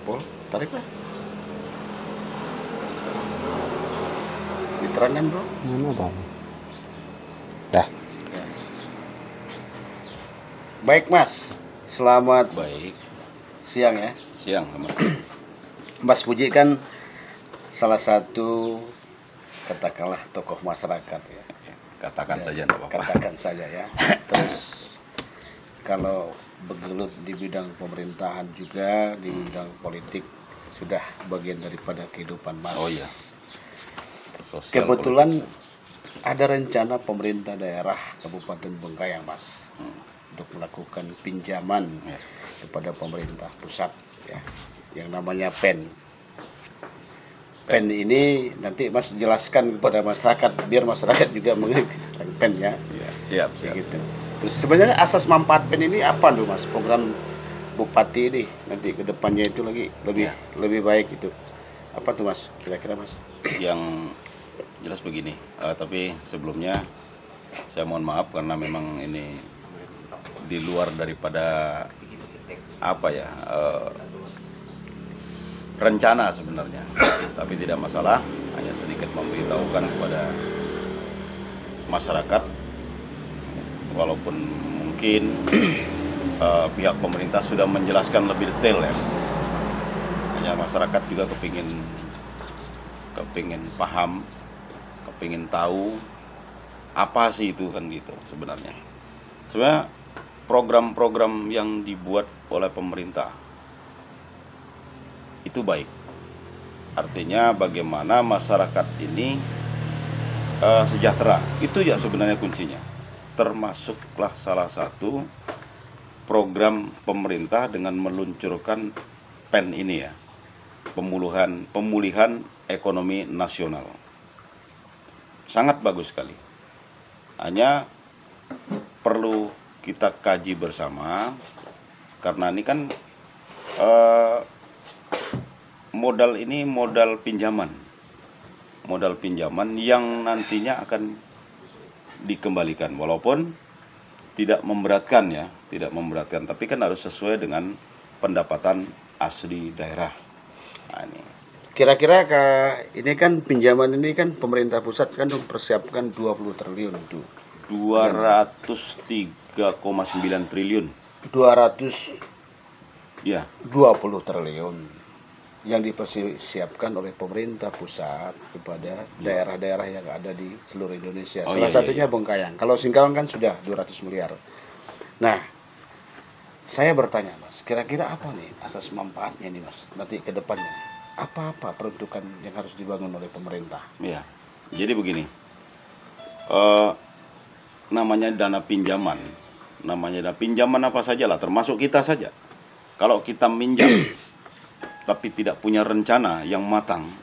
Pol, tariklah. Diterangkan bro. Mana bang? Dah. Ya. Baik mas, selamat Baik, siang ya. siang Mas. Mas Puji kan salah satu katakanlah tokoh masyarakat ya. Katakan Ya, saja enggak apa-apa. Katakan saja ya. Terus kalau bergelut di bidang pemerintahan juga, di bidang politik sudah bagian daripada kehidupan mas. Oh iya. Sosial Kebetulan ada rencana pemerintah daerah Kabupaten Bengkayang mas untuk melakukan pinjaman Ya. kepada pemerintah pusat ya, yang namanya PEN. PEN ini nanti mas jelaskan kepada masyarakat biar masyarakat juga mengerti tentang PEN ya. Ya, siap, Kayak siap. gitu. Terus sebenarnya asas manfaat PEN ini apa tuh mas? Program Bupati ini nanti kedepannya itu lebih baik itu. Apa tuh mas? Kira-kira mas? Yang jelas begini, tapi sebelumnya saya mohon maaf karena memang ini di luar daripada apa ya, rencana sebenarnya, tapi tidak masalah, hanya sedikit memberitahukan kepada masyarakat, walaupun mungkin pihak pemerintah sudah menjelaskan lebih detail ya, hanya masyarakat juga kepingin paham, kepingin tahu apa sih itu kan gitu sebenarnya. Sebenarnya program-program yang dibuat oleh pemerintah itu baik. Artinya bagaimana masyarakat ini sejahtera. Itu ya sebenarnya kuncinya. Termasuklah salah satu program pemerintah dengan meluncurkan PEN ini ya. Pemulihan ekonomi nasional. Sangat bagus sekali. Hanya perlu kita kaji bersama, karena ini kan modal ini modal pinjaman yang nantinya akan dikembalikan, walaupun tidak memberatkan ya, tapi kan harus sesuai dengan pendapatan asli daerah. Nah, ini Kira-kira ini kan pinjaman ini kan pemerintah pusat kan mempersiapkan 20 triliun itu. 203,9 triliun. 220 Ya, triliun yang dipersiapkan oleh pemerintah pusat kepada daerah-daerah yang ada di seluruh Indonesia. Oh, Salah iya, satunya iya. Bengkayang. Kalau Singkawang kan sudah 200 miliar. Nah, saya bertanya mas, kira-kira apa nih asas manfaatnya nih mas nanti ke depannya? Apa-apa peruntukan yang harus dibangun oleh pemerintah? ya. Jadi begini, namanya dana pinjaman apa saja lah, termasuk kita saja. Kalau kita minjam tapi tidak punya rencana yang matang,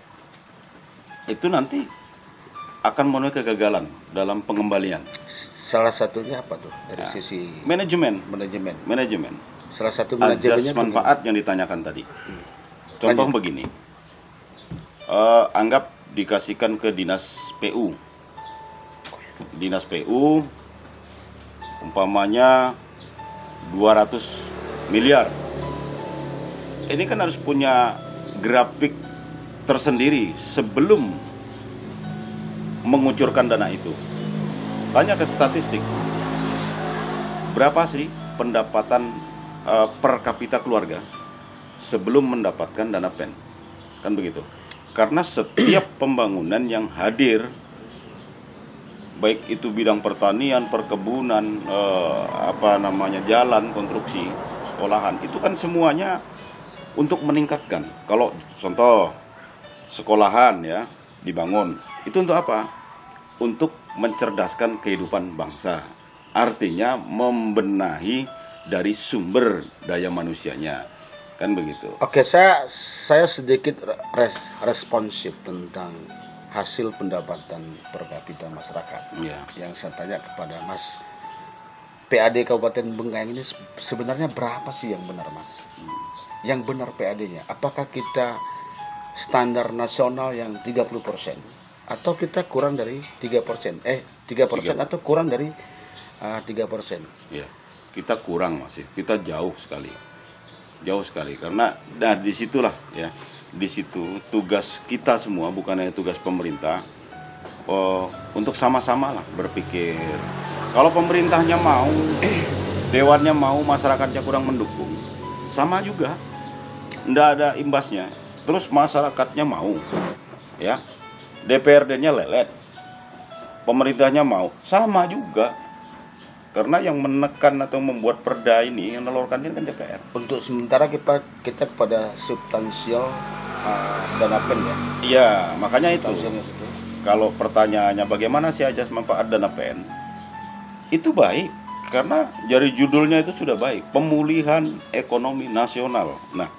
itu nanti akan menuai kegagalan dalam pengembalian. Salah satunya apa tuh dari Ya. sisi Manajemen. Salah satu Azas manajemennya manfaat yang ditanyakan tadi. Contoh Lanjut. begini, anggap dikasihkan ke dinas PU. Dinas PU umpamanya 200 miliar. Ini kan harus punya grafik tersendiri sebelum mengucurkan dana itu. Tanya ke statistik, berapa sih pendapatan per kapita keluarga sebelum mendapatkan dana PEN? Kan begitu. Karena setiap pembangunan yang hadir, baik itu bidang pertanian, perkebunan, jalan, konstruksi, sekolahan, itu kan semuanya untuk meningkatkan. Kalau contoh sekolahan ya dibangun, itu untuk apa? Untuk mencerdaskan kehidupan bangsa. Artinya membenahi dari sumber daya manusianya. Kan begitu. Oke, saya sedikit responsif tentang hasil pendapatan per kapita masyarakat. Ya. Yang saya tanya kepada Mas, PAD Kabupaten Bengkayang ini sebenarnya berapa sih yang benar Mas? Yang benar PAD-nya, apakah kita standar nasional yang 30% atau kita kurang dari 3%? 3% atau kurang dari 3%? Ya, kita kurang masih, kita jauh sekali. jauh sekali. Karena disitulah ya, di situ tugas kita semua, bukan hanya tugas pemerintah, untuk sama-sama lah berpikir. Kalau pemerintahnya mau, dewannya mau, masyarakatnya kurang mendukung, sama juga, ndak ada imbasnya. Terus masyarakatnya mau, ya, DPRD-nya lelet, pemerintahnya mau, sama juga. Karena yang menekan atau membuat perda ini, yang menelurkan ini kan DPR. Untuk sementara kita kepada substansial dana pen ya. Iya, makanya itu. Substansialnya itu. Kalau pertanyaannya bagaimana sih ajas manfaat dana pen, itu baik. Karena dari judulnya itu sudah baik, pemulihan ekonomi nasional. Nah,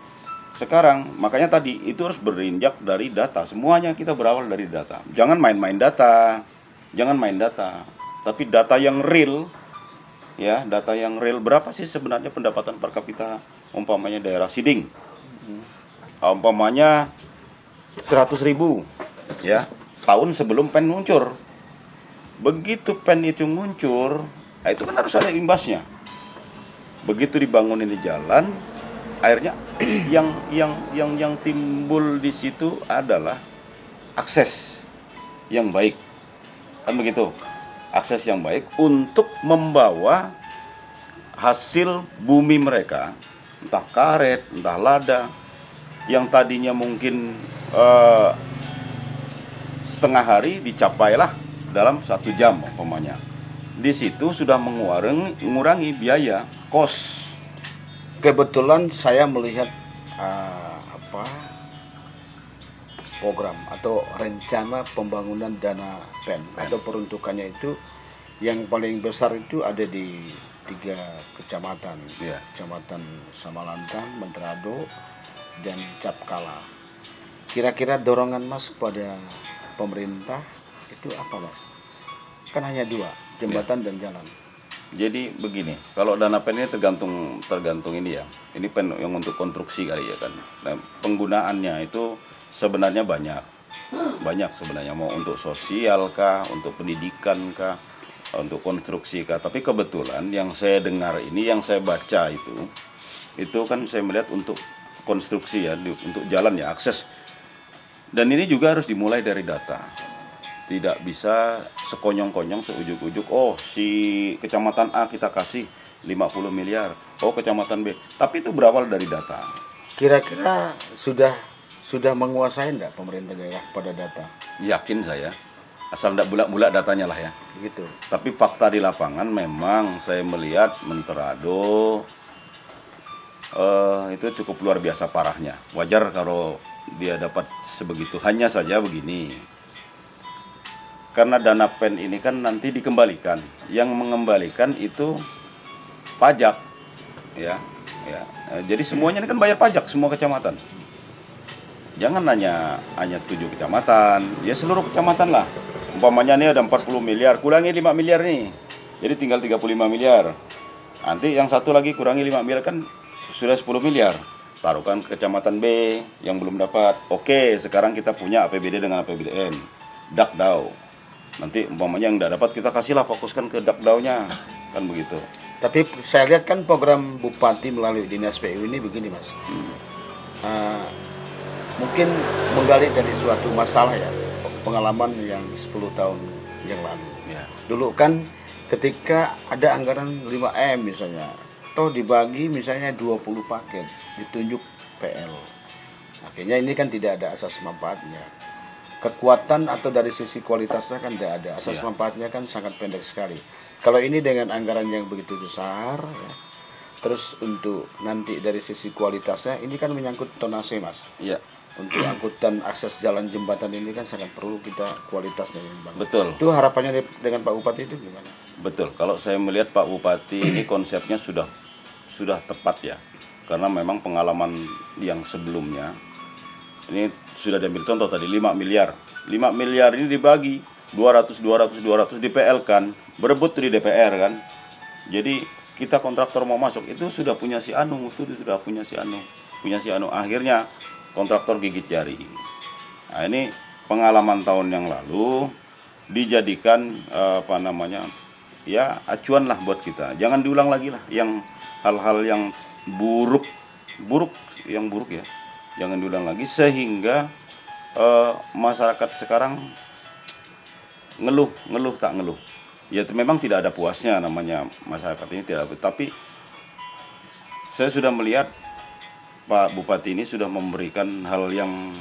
sekarang makanya tadi itu harus berinjak dari data. Semuanya kita berawal dari data. Jangan main-main data, jangan main data, tapi data yang real. Ya, data yang real. Berapa sih sebenarnya pendapatan per kapita umpamanya daerah Siding, umpamanya 100.000 ya, tahun sebelum pen muncul. Begitu pen itu muncul, nah itu kan harus ada imbasnya. Begitu dibangun ini jalan, akhirnya yang timbul di situ adalah akses yang baik, kan begitu. Akses yang baik untuk membawa hasil bumi mereka, entah karet, entah lada, yang tadinya mungkin setengah hari dicapailah dalam 1 jam umpamanya. Di situ sudah mengurangi biaya kos. Kebetulan saya melihat program atau rencana pembangunan dana pen atau peruntukannya itu yang paling besar itu ada di 3 kecamatan, Ya. Kecamatan Samalantang, Menterado, dan Capkala. Kira-kira dorongan Mas kepada pemerintah itu apa, Mas? Kan hanya 2, jembatan dan jalan. Jadi begini, kalau dana pen ini tergantung ini ya. Ini pen yang untuk konstruksi kali ya kan. Nah, penggunaannya itu sebenarnya banyak sebenarnya, mau untuk sosial kah, untuk pendidikan kah, untuk konstruksi kah. Tapi kebetulan yang saya dengar ini, yang saya baca itu kan saya melihat untuk konstruksi ya, untuk jalan ya, akses. Dan ini juga harus dimulai dari data. Tidak bisa sekonyong-konyong, seujuk-ujuk, oh si kecamatan A kita kasih 50 miliar, oh kecamatan B. Tapi itu berawal dari data. Kira-kira sudah menguasai enggak pemerintah daerah pada data? Yakin saya, asal tidak bulat-bulat datanya lah ya. Begitu. Tapi fakta di lapangan memang saya melihat Menterado itu cukup luar biasa parahnya. Wajar kalau dia dapat sebegitu. Hanya saja begini, karena dana pen ini kan nanti dikembalikan. Yang mengembalikan itu pajak, ya. Jadi semuanya ini kan bayar pajak, semua kecamatan. Jangan hanya 7 kecamatan, ya seluruh kecamatan lah. Umpamanya ini ada 40 miliar, kurangi 5 miliar nih, jadi tinggal 35 miliar. Nanti yang satu lagi kurangi 5 miliar, kan sudah 10 miliar. Taruhkan ke kecamatan B yang belum dapat. Oke, sekarang kita punya APBD dengan APBDN, dakdau. Nanti umpamanya yang tidak dapat kita kasihlah, fokuskan ke dakdaunya, kan begitu. Tapi saya lihat kan program Bupati melalui Dinas PU ini begini, Mas. Mungkin menggali dari suatu masalah ya, pengalaman yang 10 tahun yang lalu. Ya. Dulu kan ketika ada anggaran 5M misalnya, toh dibagi misalnya 20 paket, ditunjuk PL. Akhirnya ini kan tidak ada asas manfaatnya. Kekuatan atau dari sisi kualitasnya kan tidak ada. Asas manfaatnya kan sangat pendek sekali. Kalau ini dengan anggaran yang begitu besar, ya, terus untuk nanti dari sisi kualitasnya, ini kan menyangkut tonase, Mas. Iya. Untuk angkutan akses jalan jembatan ini kan sangat perlu kita kualitasnya yang bagus. Betul. Itu harapannya dengan Pak Bupati itu gimana? Betul. Kalau saya melihat Pak Bupati ini konsepnya sudah tepat ya. Karena memang pengalaman yang sebelumnya ini sudah diambil contoh tadi 5 miliar. 5 miliar ini dibagi 200 di-PL kan. Berebut di DPR kan. Jadi kita kontraktor mau masuk itu sudah punya si Anu, punya si Anu. Akhirnya kontraktor gigit jari. Nah, ini pengalaman tahun yang lalu dijadikan ya acuan lah buat kita. Jangan diulang lagi lah yang hal-hal yang buruk buruk, yang buruk ya, jangan diulang lagi, sehingga masyarakat sekarang ngeluh tak ngeluh. Ya memang tidak ada puasnya, namanya masyarakat ini tidak ada, tapi saya sudah melihat Pak Bupati ini sudah memberikan hal yang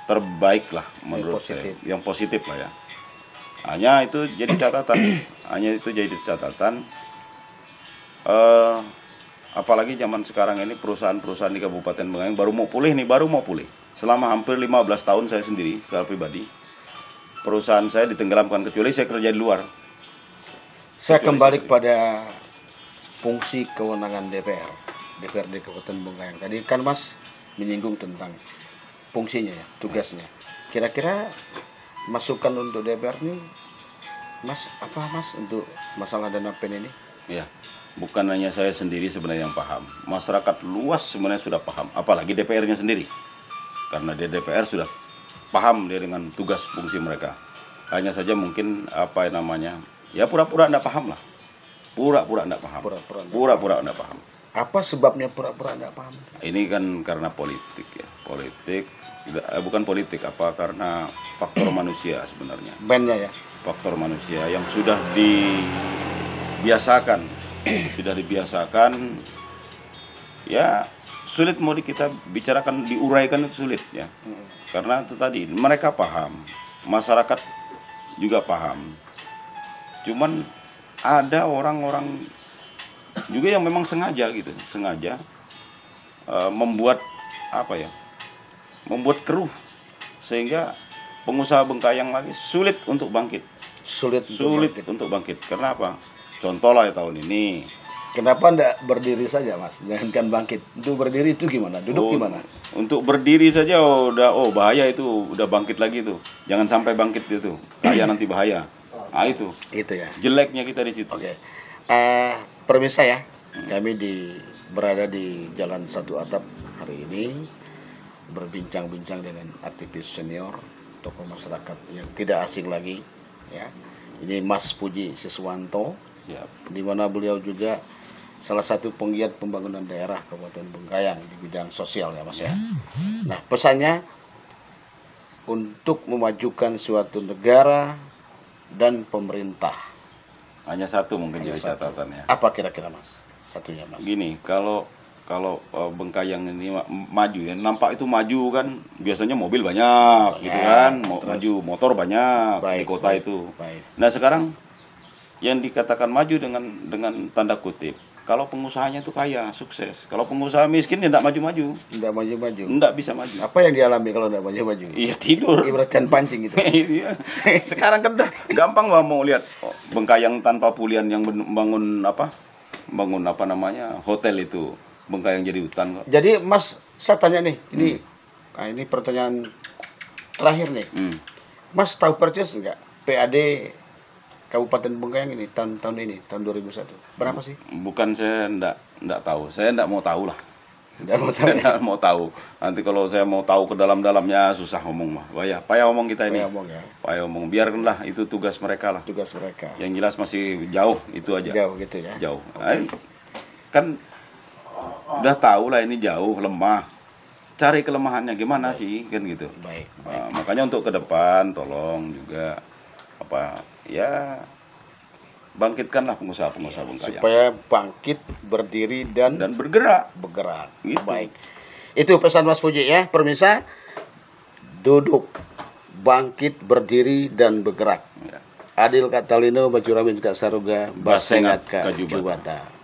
terbaik lah menurut saya, yang positif lah ya. Hanya itu jadi catatan, apalagi zaman sekarang ini perusahaan-perusahaan di Kabupaten Bengkayang baru mau pulih. Selama hampir 15 tahun saya sendiri secara pribadi, perusahaan saya ditenggelamkan, kecuali saya kerja di luar. Saya kembali kepada fungsi kewenangan DPRD Kabupaten Bengkayang. Tadi kan Mas menyinggung tentang fungsinya ya, tugasnya. Kira-kira masukan untuk DPR ini, Mas, apa Mas untuk masalah dana PEN ini? Ya, bukan hanya saya sendiri sebenarnya yang paham. Masyarakat luas sebenarnya sudah paham, apalagi DPR-nya sendiri. Karena di DPR sudah paham dia dengan tugas fungsi mereka. Hanya saja mungkin apa namanya, ya pura-pura enggak paham lah. Pura-pura enggak paham. Pura-pura enggak paham. Apa sebabnya pura-pura enggak paham? Ini kan karena politik ya. Bukan politik, karena faktor manusia sebenarnya. Bandnya ya. Faktor manusia yang sudah dibiasakan, ya sulit mau kita bicarakan, diuraikan itu sulit ya. Karena itu tadi mereka paham, masyarakat juga paham. Cuman ada orang-orang juga yang memang sengaja membuat membuat keruh, sehingga pengusaha Bengkayang lagi sulit untuk bangkit. Untuk bangkit. Karena apa? Contoh lah ya tahun ini. Kenapa enggak berdiri saja Mas? Jangankan bangkit. Untuk berdiri itu gimana? Duduk gimana? Untuk berdiri saja bahaya itu, udah bangkit lagi itu. Jangan sampai bangkit itu. Kaya nanti bahaya. Ah itu. Itu ya. Jeleknya kita di situ. Oke. Permisa ya. Kami berada di Jalan Satu Atap hari ini, berbincang-bincang dengan aktivis senior, tokoh masyarakat yang tidak asing lagi ya. Ini Mas Puji Siswanto ya, di mana beliau juga salah satu penggiat pembangunan daerah Kabupaten Bengkayang di bidang sosial ya Mas ya. Nah, pesannya untuk memajukan suatu negara dan pemerintah. Hanya satu mungkin jadi catatannya. Apa kira-kira Mas? Satunya Mas. Gini, kalau Bengkayang ini maju ya, nampak itu maju kan, biasanya mobil banyak gitu kan, maju motor banyak di kota itu. Nah sekarang yang dikatakan maju dengan tanda kutip, kalau pengusahanya itu kaya, sukses. Kalau pengusaha miskin ya tidak maju-maju. Tidak bisa maju. Apa yang dialami kalau tidak maju-maju? Iya, tidur. Ibaratkan pancing gitu. Iya. Sekarang kan udah gampang mau lihat Bengkayang tanpa Pulian yang bangun hotel itu. Bengkayang jadi hutan kok. Jadi Mas, saya tanya nih, ini pertanyaan terakhir nih. Mas tahu persis enggak PAD Kabupaten Bengkayang ini tahun 2001 berapa sih? Bukan, saya enggak tahu. Saya enggak mau tahu lah. Enggak mau tahu. Nanti kalau saya mau tahu ke dalam-dalamnya susah ngomong mah. Payah ngomong kita ini. Payah ngomong. Biarkanlah itu tugas mereka lah. Yang jelas masih jauh itu aja. Jauh gitu ya. Jauh. Kan udah tahu lah ini jauh, lemah. Cari kelemahannya gimana sih kan gitu. Baik. Makanya untuk ke depan tolong juga bangkitkanlah pengusaha-pengusaha Bengkayang supaya bangkit, berdiri dan bergerak. Gitu. Baik. Itu pesan Mas Puji ya, permisa. Duduk, bangkit, berdiri dan bergerak. Ya. Adil Katalino, Bajuramin Kak Saruga, Basengat Kak Jubata.